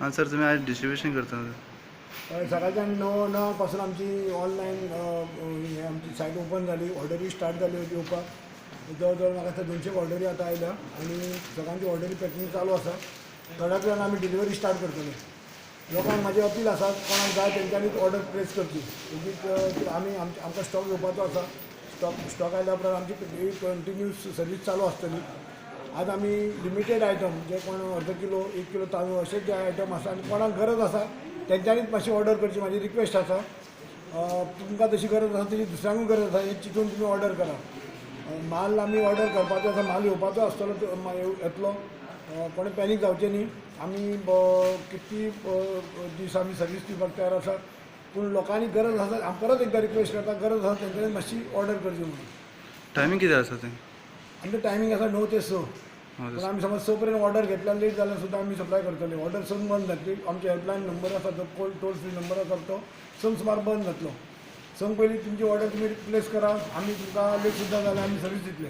हां सर, तुम्ही आज डिस्ट्रीब्युशन करता सकाळच्या 9 पासून आमची ऑनलाईन आमची साईट ओपन झाली, ऑर्डरी स्टार्ट झाली होती ओपन जवळजवळ म्हाका 200 ऑर्डरी आता आयल्या आणि सगळ्यांची ऑर्डरी पॅकिंग चालू आसा. थोड्याच वेळान आमी डिलिव्हरी स्टार्ट करतले. लोकांक माझी अपील आसा, कोणाक जाय तेंच्यांनीच ऑर्डर प्लेस करची. आमी आमकां स्टॉक घेवपाचो आसा. स्टॉक आयल्या उपरांत आमची कंटिन्यूस सर्वीस चालू आसतली. आज आमी लिमिटेड आयटम जे कोण अर्द किलो 1 किलो तांदूळ असे जे आयटम आसा आनी कोणाक गरज आसा तेंच्यांनीच मातशी ऑर्डर करची, माझी रिक्वेस्ट आसा. तुमकां जशी गरज आसा तशी दुसऱ्यांकूय गरज आसा, हे चिंतून तुमी ऑर्डर करा. माल आमी ऑर्डर करपाचो आसा, माल येवपाचो आसतलो येतलो. कोणें पॅनीक जावचें न्ही. आमी कितकी दीस आमी सर्वीस दिवपाक तयार आसा, पूण लोकांनी गरज आसा, हांव परत एकदां रिक्वेस्ट करता, गरज आसा तेंच्यांनी मातशी ऑर्डर करची म्हणून. टायमींग किती आसा तें? आमचें टायमींग आसा 9 ते 6. पण आमी समज 6 पर्यंत ऑर्डर घेतल्यार लेट जाल्यार सुद्दां आमी सप्लाय करतले. ऑर्डर संक बंद जातली. आमचे हेल्पलायन नंबर आसा जो टोल फ्री नंबर आसा तो संक सुमार बंद जातलो. संक पयलीं तुमची ऑर्डर तुमी प्लेस करा, आमी तुमकां लेट सुद्दां जाल्यार आमी सर्वीस दितले.